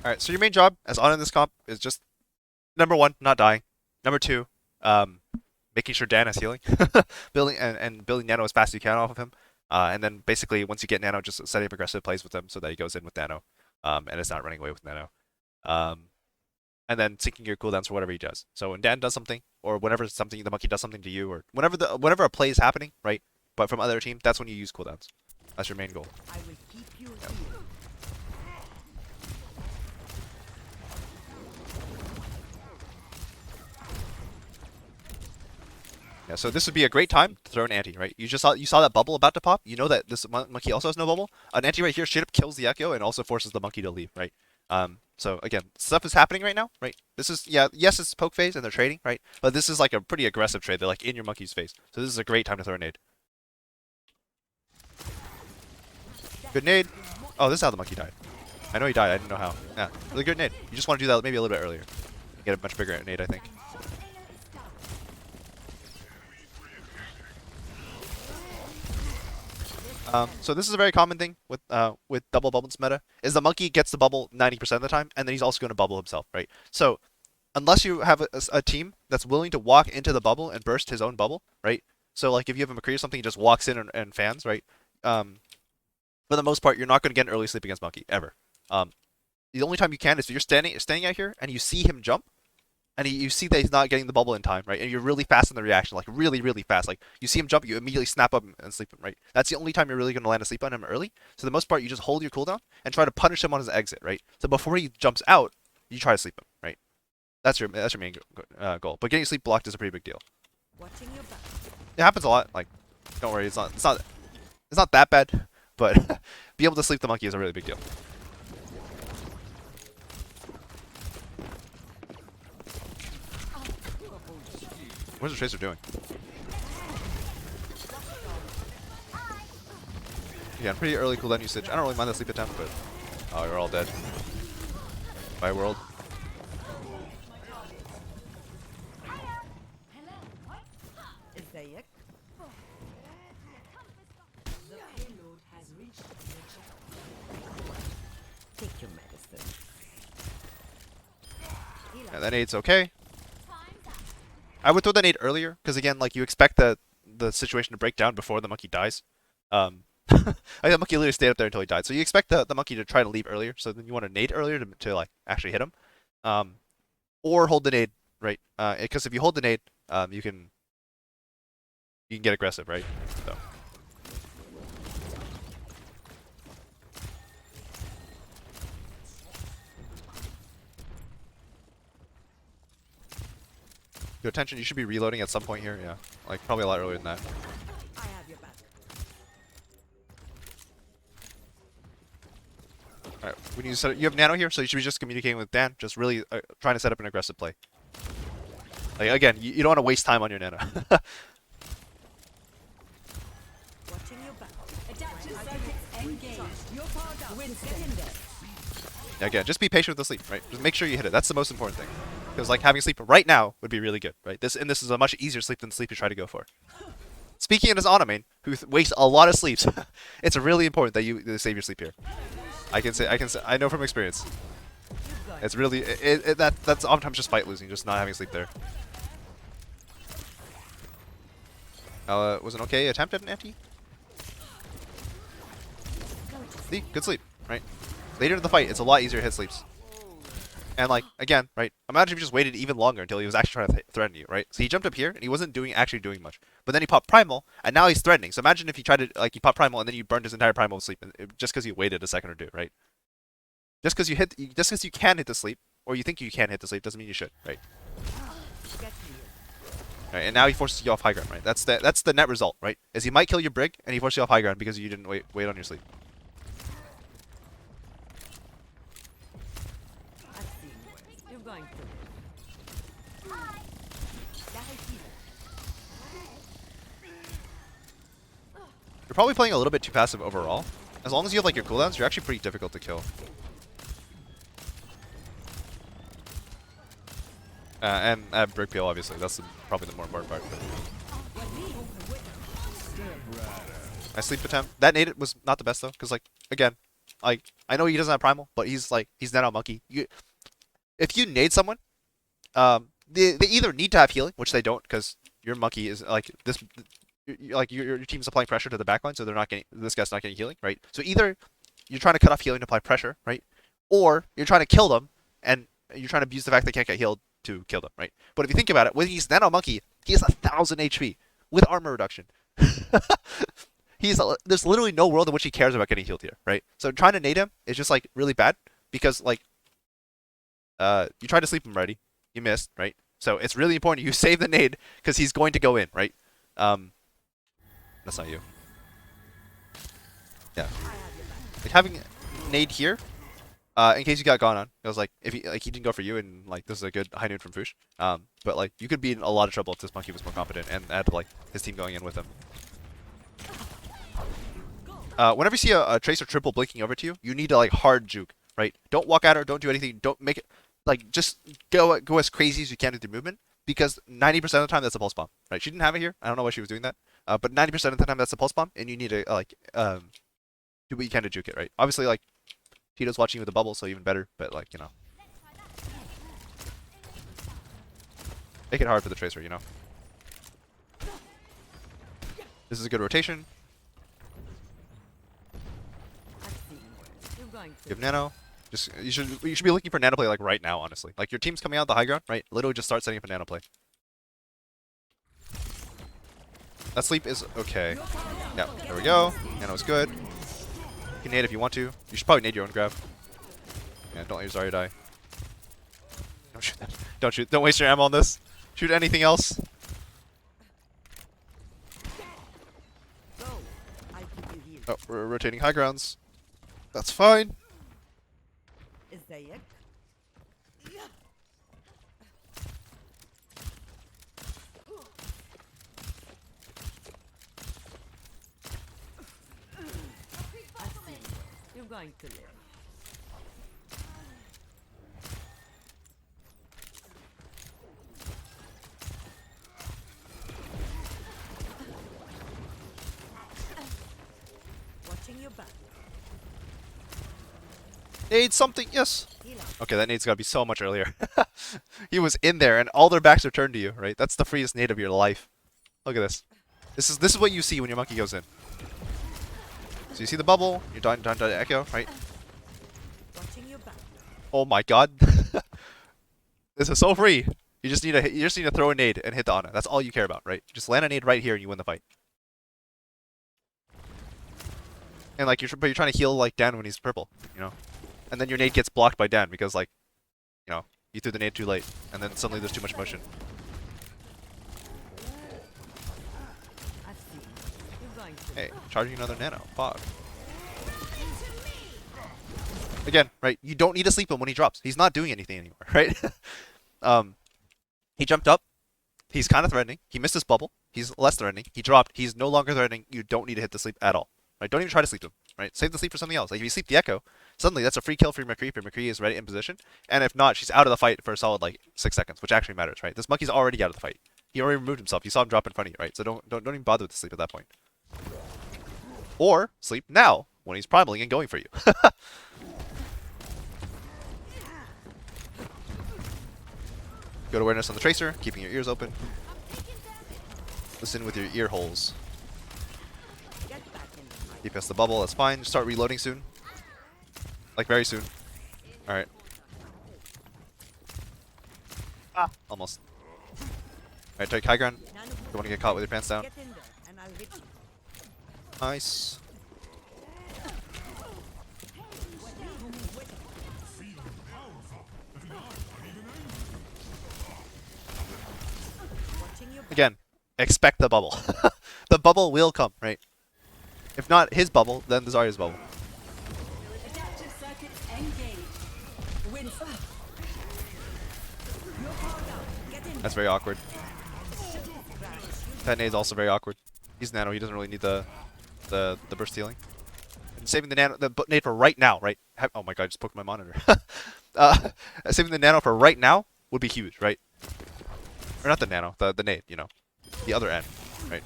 Alright, so your main job as Ana in this comp is just number one, not dying. Number two, making sure Dan is healing. building building Nano as fast as you can off of him. And then basically once you get Nano, just setting up aggressive plays with him so that he goes in with Nano. And it's not running away with Nano. Um, and then syncing your cooldowns for whatever he does. So when Dan does something, or whenever something the monkey does something to you, or whenever a play is happening, right? But from other team, that's when you use cooldowns. That's your main goal. I will keep you Yeah. here. Yeah, so this would be a great time to throw an anti, right? You saw that bubble about to pop. You know that this monkey also has no bubble. An anti right here straight up kills the echo and also forces the monkey to leave, right? So again, stuff is happening right now, right? This is yes, it's poke phase and they're trading, right? But this is like a pretty aggressive trade. They're like in your monkey's face. So this is a great time to throw a nade. Good nade. Oh, this is how the monkey died. I know he died. I didn't know how. Yeah, really good nade. You just want to do that maybe a little bit earlier. Get a much bigger nade, I think. So this is a very common thing with double bubbles meta, is the monkey gets the bubble 90% of the time, and then he's also going to bubble himself, right? So unless you have a team that's willing to walk into the bubble and burst his own bubble, right? So like if you have a McCree or something, he just walks in and fans, right? For the most part, you're not going to get an early sleep against monkey ever. The only time you can is if you're standing out here and you see him jump, and you see that he's not getting the bubble in time, right? And you're really fast in the reaction, like really, really fast. Like you see him jump, you immediately snap up and sleep him, right? That's the only time you're really going to land a sleep on him early. So the most part, you just hold your cooldown and try to punish him on his exit, right? So before he jumps out, you try to sleep him, right? That's your main goal. But getting sleep blocked is a pretty big deal. Watching your back. It happens a lot. Like, don't worry, it's not that bad, but be able to sleep the monkey is a really big deal. What's the Tracer doing? Yeah, pretty early cooldown usage. I don't really mind the sleep attempt, but oh, you're all dead. Bye, world. ازيك؟ The payload has reached the checkpoint. Take your medicine. Yeah, that nade's okay. I would throw the nade earlier, because again, like you expect the situation to break down before the monkey dies. Like the monkey literally stayed up there until he died. So you expect the monkey to try to leave earlier. So then you want to nade earlier to like actually hit him, or hold the nade, right? Because if you hold the nade, you can get aggressive, right? So. Good attention. You should be reloading at some point here. Yeah, like probably a lot earlier than that. I have your back. All right, we need to set up, you have Nano here, so you should be just communicating with Dan, just really trying to set up an aggressive play. Like again, you don't want to waste time on your Nano. Watching your back. Adaptive circuits engaged. Your power down. Get in there. Yeah, again, just be patient with the sleep, right? Just make sure you hit it. That's the most important thing. Because like having sleep right now would be really good, right? This is a much easier sleep than the sleep you try to go for. Speaking as Ana main, who wastes a lot of sleeps, it's really important that you save your sleep here. I know from experience. It's really that's oftentimes just fight losing, just not having sleep there. Was an okay attempt at an anti? See, good sleep, right? Later in the fight, it's a lot easier to hit sleeps. And like again, right? Imagine if you just waited even longer until he was actually trying to threaten you, right? So he jumped up here and he wasn't actually doing much. But then he popped primal and now he's threatening. So imagine if you tried to like you popped primal and then you burned his entire primal with sleep just because you waited a second or two, right? Just because you can hit the sleep or you think you can hit the sleep doesn't mean you should, right? Right, and now he forces you off high ground, right? That's the net result, right? Is he might kill your brig and he forces you off high ground because you didn't wait on your sleep. You're going through. You're probably playing a little bit too passive overall. As long as you have like your cooldowns, you're actually pretty difficult to kill. And brick peel, obviously. That's probably the more important part. But. I sleep attempt. That nade was not the best though, because like again, like I know he doesn't have primal, but he's Nano Monkey. If you nade someone, they either need to have healing, which they don't, because your monkey is like this. Your team's applying pressure to the backline, so they're not getting this guy's not getting healing, right? So either you're trying to cut off healing to apply pressure, right? Or you're trying to kill them, and you're trying to abuse the fact they can't get healed to kill them, right? But if you think about it, when he's Nano Monkey, he has 1,000 HP with armor reduction. There's literally no world in which he cares about getting healed here, right? So trying to nade him is just like really bad because like you tried to sleep him already, you missed, right? So it's really important you save the nade because he's going to go in, right? That's not you. Yeah, like having nade here, in case you got gone on. It was like if he didn't go for you, and like this is a good high noon from Fush. But like you could be in a lot of trouble if this monkey was more confident and had like his team going in with him. Whenever you see a tracer triple blinking over to you, you need to like hard juke, right? Don't walk at her, don't do anything, don't make it like just go as crazy as you can with your movement because 90% of the time that's a pulse bomb, right? She didn't have it here. I don't know why she was doing that, but 90% of the time that's a pulse bomb, and you need to like do what you can to juke it, right? Obviously, like Tito's watching you with a bubble, so even better. But like make it hard for the tracer, This is a good rotation. Give nano. You should be looking for nano play like right now, honestly. Like your team's coming out the high ground, right? Literally just start setting up a nano play. That sleep is okay. Yeah, there we go. Nano is good. You can nade if you want to. You should probably nade your own grab. Yeah, don't let your Zarya die. Don't shoot that. Don't shoot. Don't waste your ammo on this. Shoot anything else. Oh, we're rotating high grounds. That's fine. You're going to live. Watching your back. Nade something, yes. Okay, that nade's gotta be so much earlier. He was in there, and all their backs are turned to you, right? That's the freest nade of your life. Look at this. This is what you see when your monkey goes in. So you see the bubble, you're done to echo, right? Oh my god. This is so free. You just need to throw a nade and hit the Ana. That's all you care about, right? Just land a nade right here and you win the fight. And like you're trying to heal like Dan when he's purple, And then your nade gets blocked by Dan because like, you threw the nade too late, and then suddenly there's too much motion. Hey, charging another nano. Fuck. Again, right? You don't need to sleep him when he drops. He's not doing anything anymore, right? He jumped up. He's kind of threatening. He missed his bubble. He's less threatening. He dropped. He's no longer threatening. You don't need to hit the sleep at all, right? Don't even try to sleep him, right? Save the sleep for something else. Like if you sleep the Echo, suddenly that's a free kill for your McCree if your McCree is ready in position. And if not, she's out of the fight for a solid like 6 seconds, which actually matters, right? This monkey's already out of the fight. He already removed himself. You saw him drop in front of you, right? So don't even bother with the sleep at that point. Or sleep now when he's primaling and going for you. Good awareness on the tracer, keeping your ears open. Listen with your ear holes. Keep us the bubble, that's fine. Just start reloading soon. Like very soon. Alright. Ah, almost. Alright, take high ground. Don't want to get caught with your pants down. Nice. Again, expect the bubble. The bubble will come, right? If not his bubble, then the Zarya's bubble. That's very awkward. That nade's also very awkward. He's nano, he doesn't really need the burst healing. And saving the nade for right now, right? Oh my god, I just poked my monitor. Saving the nano for right now would be huge, right? Or not the nano, the nade, the other end, right?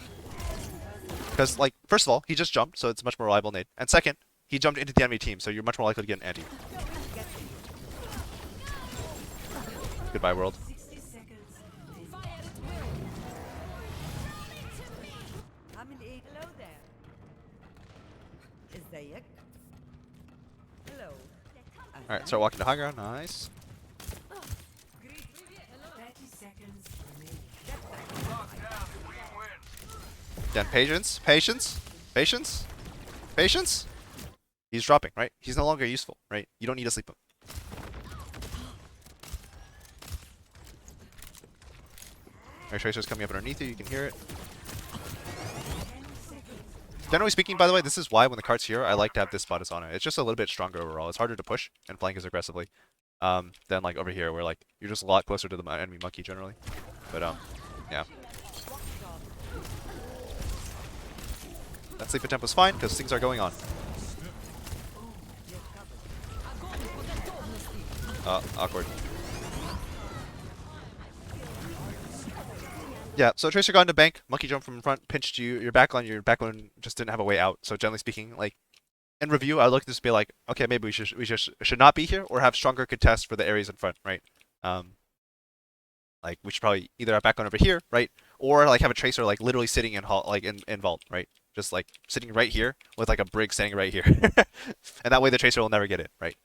Because like, first of all, he just jumped, so it's a much more reliable nade. And second, he jumped into the enemy team, so you're much more likely to get an anti. Goodbye, world. 60 seconds. عامل ايه؟ Hello there. ازيك؟ Hello. Alright, start walking to high ground. Nice. 30 seconds remaining. Again, patience. Patience. Patience. Patience. He's dropping, right? He's no longer useful, right? You don't need to sleep him. Our Tracer's coming up underneath you. You can hear it. Generally speaking, by the way, this is why when the cart's here, I like to have this spot as Ana. It's just a little bit stronger overall. It's harder to push and flank as aggressively than like over here, where like you're just a lot closer to the enemy monkey generally. But yeah. That sleep attempt was fine because things are going on. Awkward. Yeah, so Tracer got into bank, monkey jumped from in front, pinched you, your backline just didn't have a way out. So generally speaking, like in review, I look at this and be like, okay, maybe we should not be here or have stronger contests for the areas in front, right? Like we should probably either have backline over here, right? Or like have a Tracer like literally sitting in vault, right? Just like sitting right here with like a brig standing right here. And that way the Tracer will never get it, right?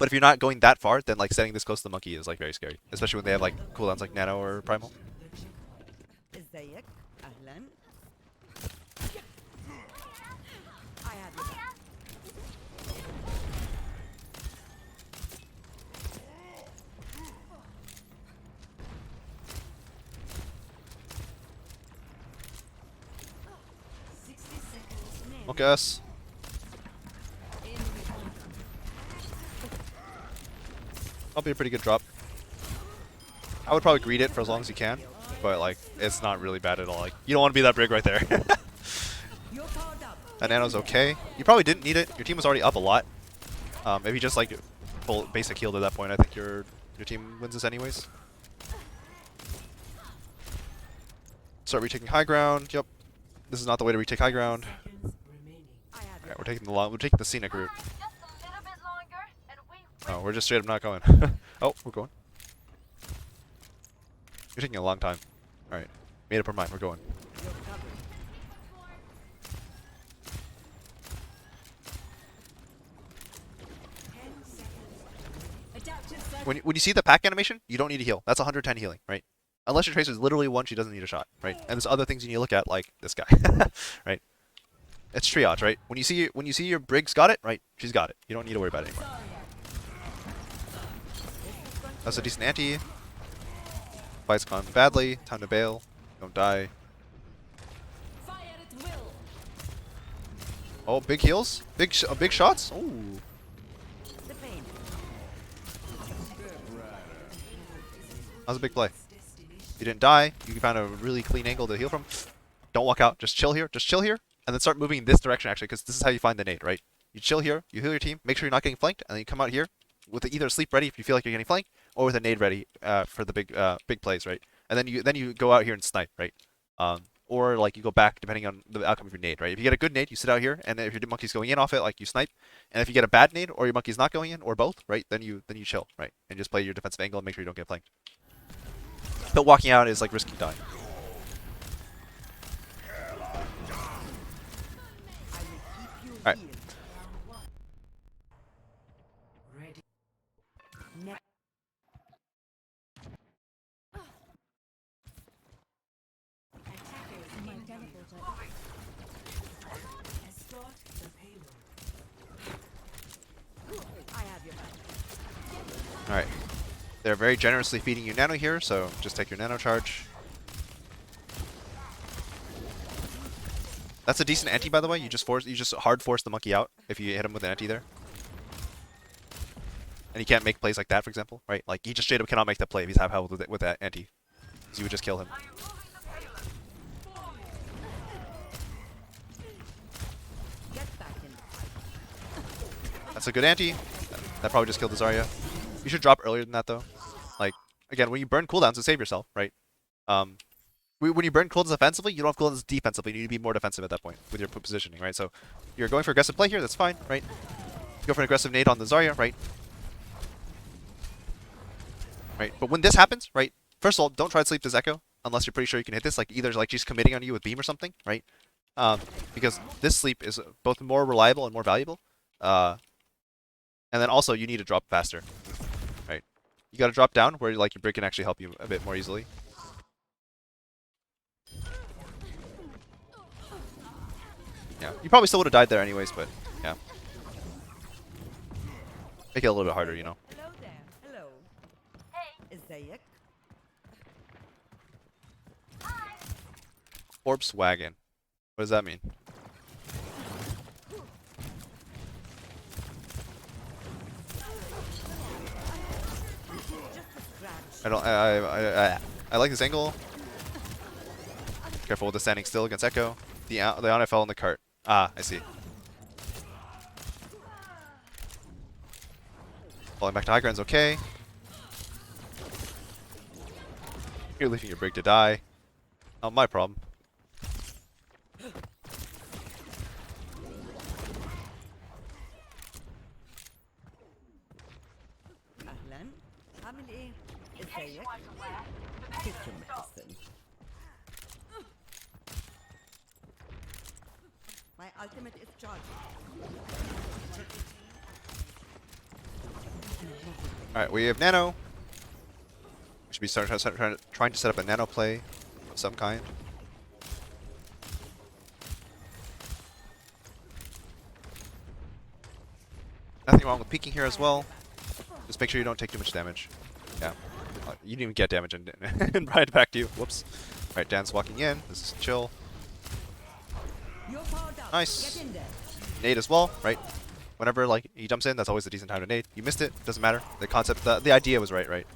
But if you're not going that far, then like setting this close to the monkey is like very scary, especially when they have like cooldowns like Nano or Primal. ازيك؟ أهلا. I have your back. Look at us. Probably a pretty good drop. I would probably greet it for as long as you can, but like it's not really bad at all. Like you don't want to be that brig right there. That nano's okay. You probably didn't need it. Your team was already up a lot. If you just like full basic healed at that point, I think your team wins this anyways. Start retaking high ground. Yep. This is not the way to retake high ground. Alright, we're taking the scenic route. Oh, we're just straight up not going. Oh, we're going. You're taking a long time. Alright. Made up our mind, we're going. When you see the pack animation, you don't need to heal. That's 110 healing, right? Unless your Tracer is literally one, she doesn't need a shot, right? And there's other things you need to look at, like this guy, right? It's triage, right? When you see your Briggs got it, right? She's got it. You don't need to worry about it anymore. That's a decent anti. Fight's gone badly. Time to bail. Don't die. Oh, big heals. Big shots. Ooh. That was a big play. You didn't die. You found a really clean angle to heal from. Don't walk out. Just chill here. Just chill here. And then start moving in this direction, actually, because this is how you find the nade, right? You chill here. You heal your team. Make sure you're not getting flanked. And then you come out here with either a sleep ready if you feel like you're getting flanked, or with a nade ready for the big plays, right? And then you go out here and snipe, right? Or like you go back depending on the outcome of your nade, right? If you get a good nade, you sit out here, and then if your monkey's going in off it, like you snipe. And if you get a bad nade or your monkey's not going in, or both, right? Then you chill, right? And just play your defensive angle and make sure you don't get flanked. But walking out is like risky dying. Alright. Alright. They're very generously feeding you nano here, so just take your nano charge. That's a decent anti, by the way. You just hard force the monkey out if you hit him with an anti there. And he can't make plays like that, for example, right? Like he just straight up cannot make that play if he's half health with that anti. So you would just kill him. That's a good anti. That probably just killed the Zarya. You should drop earlier than that though. Like again, when you burn cooldowns to save yourself, right? when you burn cooldowns offensively, you don't have cooldowns defensively. You need to be more defensive at that point with your positioning, right? So you're going for aggressive play here. That's fine, right? Go for an aggressive nade on the Zarya, right? Right. But when this happens, right? First of all, don't try to sleep this Echo unless you're pretty sure you can hit this. Like either like she's committing on you with beam or something, right? Because this sleep is both more reliable and more valuable. And then also you need to drop faster, right? You got to drop down where like your brick can actually help you a bit more easily. Yeah, you probably still would have died there anyways, but yeah. Make it a little bit harder, you know. Hello there. Hello. ازيك؟ Corpse wagon. What does that mean? I don't. I like this angle. Careful with the standing still against Echo. The Ana fell in the cart. Ah, I see. Falling back to high ground's okay. You're leaving your brig to die. Not my problem. أهلا. عامل إيه؟ ازيك؟ Take your medicine. My ultimate is charged. Alright, we have Nano. We should be trying to set up a Nano play of some kind. Nothing wrong with peeking here as well. Just make sure you don't take too much damage. Yeah. You didn't even get damage and right back to you. Whoops. Alright, Dan's walking in. This is chill. You're powered up. Nice. Get in there. Nade as well, right? Whenever like he jumps in, that's always a decent time to nade. You missed it, doesn't matter. The concept, the idea was right?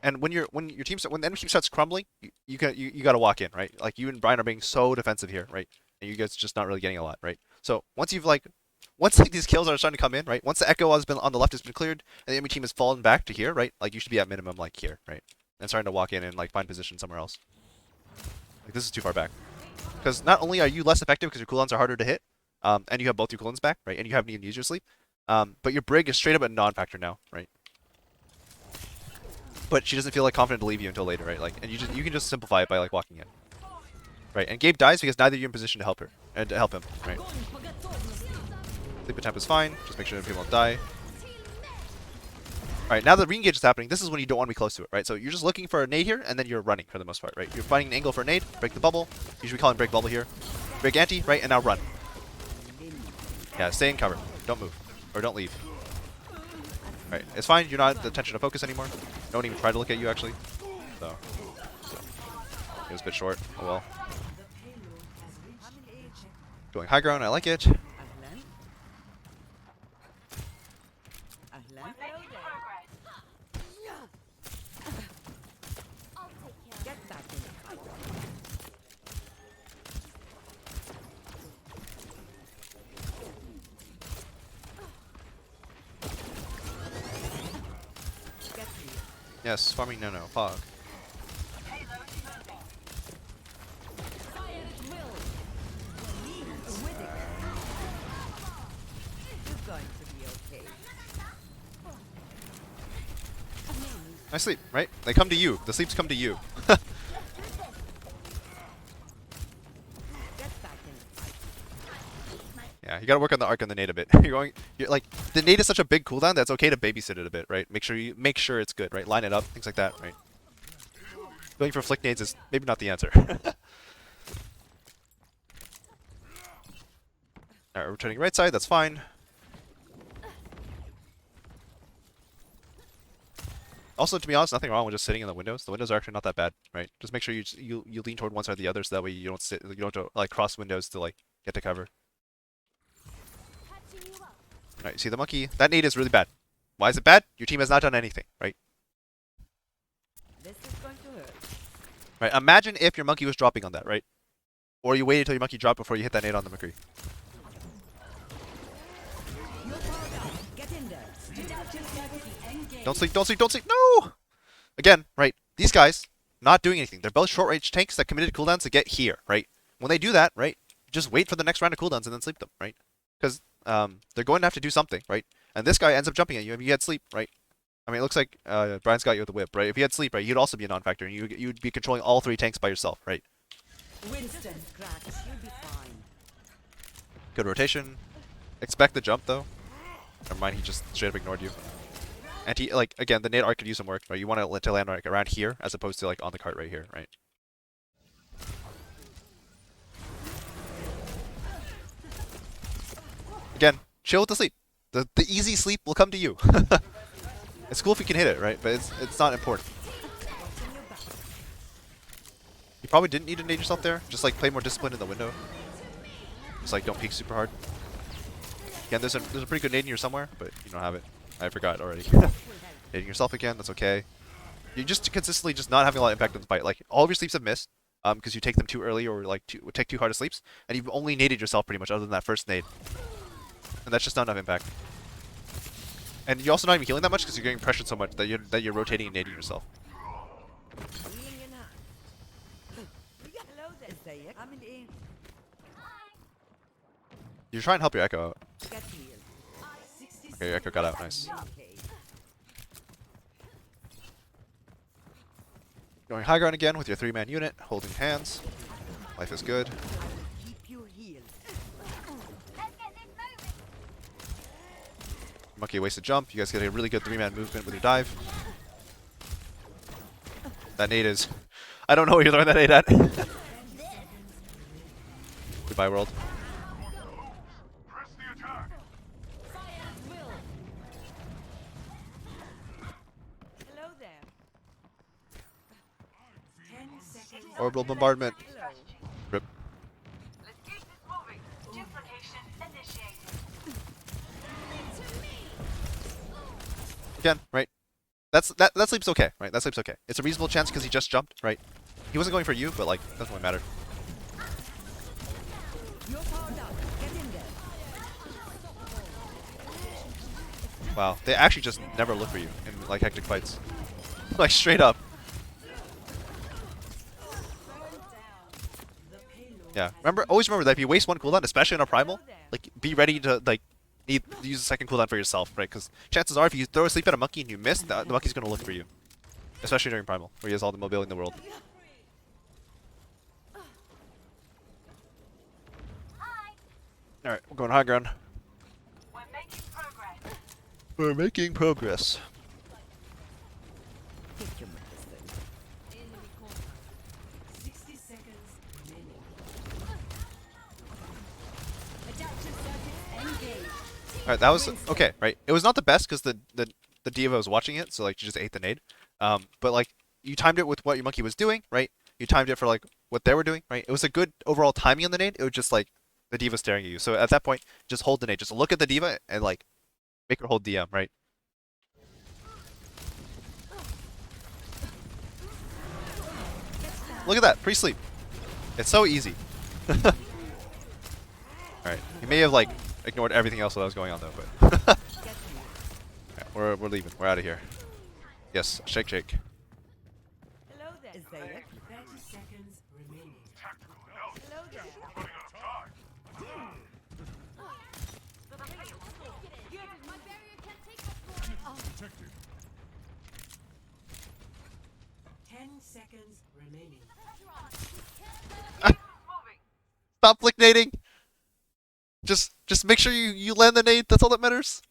And when your team when the enemy team starts crumbling, you gotta walk in, right? Like you and Brian are being so defensive here, right? And you guys just not really getting a lot, right? So once these kills are starting to come in, right? Once the Echo has been on the left has been cleared, and the enemy team has fallen back to here, right? Like you should be at minimum like here, right? And starting to walk in and like find position somewhere else. Like this is too far back. Because not only are you less effective because your cooldowns are harder to hit, and you have both your cooldowns back, right? And you haven't even used your sleep, but your brig is straight up a non-factor now, right? But she doesn't feel like confident to leave you until later, right? Like, and you can just simplify it by like walking in, right? And Gabe dies because neither of you are in position to help her and to help him, right? Sleep attempt is fine. Just make sure that people don't die. Alright, now that re-engage is happening, this is when you don't want to be close to it, right? So you're just looking for a nade here, and then you're running for the most part, right? You're finding an angle for a nade, break the bubble. Usually we call it break bubble here. Break anti, right? And now run. Yeah, stay in cover. Don't move. Or don't leave. Alright, it's fine. You're not the attention to focus anymore. Don't even try to look at you, actually. So it was a bit short. Oh well. Going high ground, I like it. أهلا. أهلا. Get back in the fight. Get here. Yes, farming no fog. You're going to be okay. Nice sleep, right? They come to you. The sleeps come to you. Get back in the fight. Yeah, you gotta work on the arc and the nade a bit. You're like the nade is such a big cooldown that's okay to babysit it a bit, right? Make sure it's good, right? Line it up, things like that, right? Going for flick nades is maybe not the answer. Alright, returning right side, that's fine. Also, to be honest, nothing wrong with just sitting in the windows. The windows are actually not that bad, right? Just make sure you lean toward one side or the other, so that way you don't have to like cross windows to like get to cover. Alright, see the monkey? That nade is really bad. Why is it bad? Your team has not done anything, right? This is going to hurt. Right. Imagine if your monkey was dropping on that, right? Or you waited till your monkey dropped before you hit that nade on the McCree. You're powered up. Get in there. Don't sleep, don't sleep, don't sleep. No! Again, right? These guys, not doing anything. They're both short range tanks that committed cooldowns to get here, right? When they do that, right, just wait for the next round of cooldowns and then sleep them, right? Because they're going to have to do something, right? And this guy ends up jumping at you if you had sleep, right? I mean, it looks like Brian's got you with the whip, right? If you had sleep, right, you'd also be a non-factor, and you'd be controlling all three tanks by yourself, right? Winston, cracks. You'll be fine. Good rotation. Expect the jump though. Never mind, he just straight up ignored you. And he like again, the nade arc could use some work, right? You want to land like around here as opposed to like on the cart right here, right? Again, chill with the sleep. The easy sleep will come to you. It's cool if you can hit it, right? But it's not important. You probably didn't need to nade yourself there. Just like play more disciplined in the window. Just like don't peek super hard. Again, there's a pretty good nade in here somewhere, but you don't have it. I forgot already. Nading yourself again, that's okay. You just consistently just not having a lot of impact on the fight. Like all of your sleeps have missed, because you take them too early or like take too hard of sleeps, and you've only naded yourself pretty much other than that first nade. And that's just not enough impact. And you're also not even healing that much because you're getting pressured so much that you're rotating and nading yourself. You're trying to help your Echo out. Okay, your Echo got out, nice. Going high ground again with your 3-man unit, holding hands. Life is good. Monkey wasted jump. You guys get a really good 3-man movement with your dive. That nade is... I don't know where you're throwing that nade at. Goodbye, world. Orbital bombardment. Rip. Again, right? That sleep's okay, right? That sleep's okay. It's a reasonable chance because he just jumped, right? He wasn't going for you, but like doesn't really matter. Wow, they actually just never look for you in like hectic fights. Like straight up. Yeah, always remember that if you waste one cooldown, especially on a primal, like be ready to like use a second cooldown for yourself, right? Because chances are, if you throw a sleep at a monkey and you miss, the monkey's gonna look for you, especially during primal, where he has all the mobility in the world. All right, we're going high ground. We're making progress. Alright, that was okay, right? It was not the best because the diva was watching it, so like she just ate the nade. But like you timed it with what your monkey was doing, right? You timed it for like what they were doing, right? It was a good overall timing on the nade. It was just like the diva staring at you. So at that point, just hold the nade. Just look at the diva and like make her hold DM, right? Look at that, pre-sleep. It's so easy. Alright, you may have like ignored everything else that was going on though, but right, we're leaving. We're out of here. Yes, shake, shake. Hello there. Is there 30 seconds remaining. Hello there. 10 seconds remaining. Stop flick nading. Just make sure you land the nade. That's all that matters.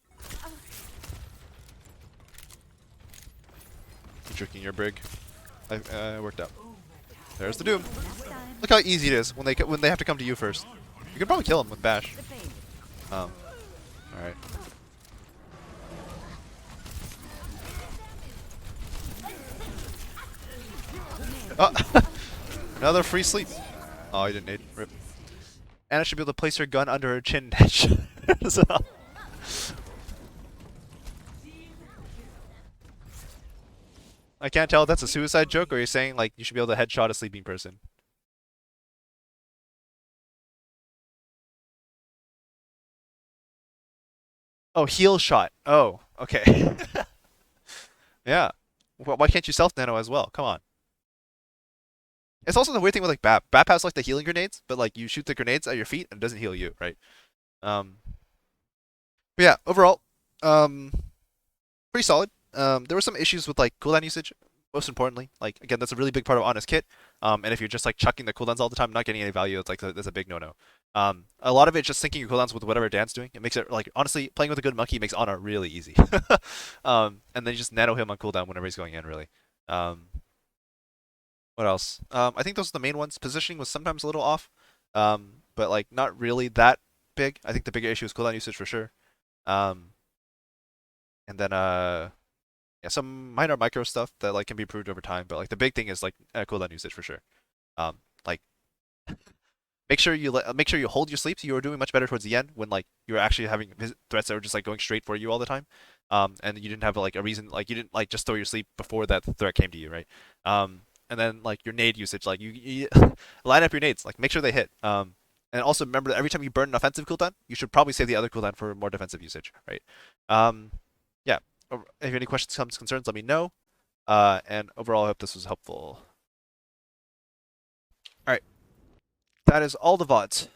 You're tricking your brig. I worked out. There's the doom. Look how easy it is when they have to come to you first. You can probably kill him with bash. All right. Oh, another free sleep. Oh, he didn't nade. Rip. Ana should be able to place her gun under her chin edge. So. I can't tell if that's a suicide joke or you're saying like you should be able to headshot a sleeping person. Oh, heal shot. Oh, okay. Yeah. Why can't you self nano as well? Come on. It's also the weird thing with like BAP. BAP has like the healing grenades, but like you shoot the grenades at your feet and it doesn't heal you, right? Um, but yeah, overall, um, pretty solid. There were some issues with like cooldown usage. Most importantly, like again, that's a really big part of Ana's kit. And if you're just like chucking the cooldowns all the time, not getting any value, it's like that's a big no-no. A lot of it just syncing your cooldowns with whatever Dan's doing. It makes it like honestly playing with a good monkey makes Ana really easy. And then you just nano him on cooldown whenever he's going in, really. Um, what else? I think those are the main ones. Positioning was sometimes a little off, but like not really that big. I think the bigger issue is cooldown usage for sure. Um, and then yeah, some minor micro stuff that like can be improved over time. But like the big thing is like cooldown usage for sure. Like make sure you hold your sleeps. You were doing much better towards the end when like you were actually having threats that were just like going straight for you all the time. And you didn't have like a reason like you didn't like just throw your sleep before that threat came to you, right? And then like your nade usage, like you line up your nades, like make sure they hit. And also remember that every time you burn an offensive cooldown, you should probably save the other cooldown for more defensive usage, right? Um, yeah. If you have any questions, comes, concerns, let me know. And overall, I hope this was helpful. All right, that is all the VODs.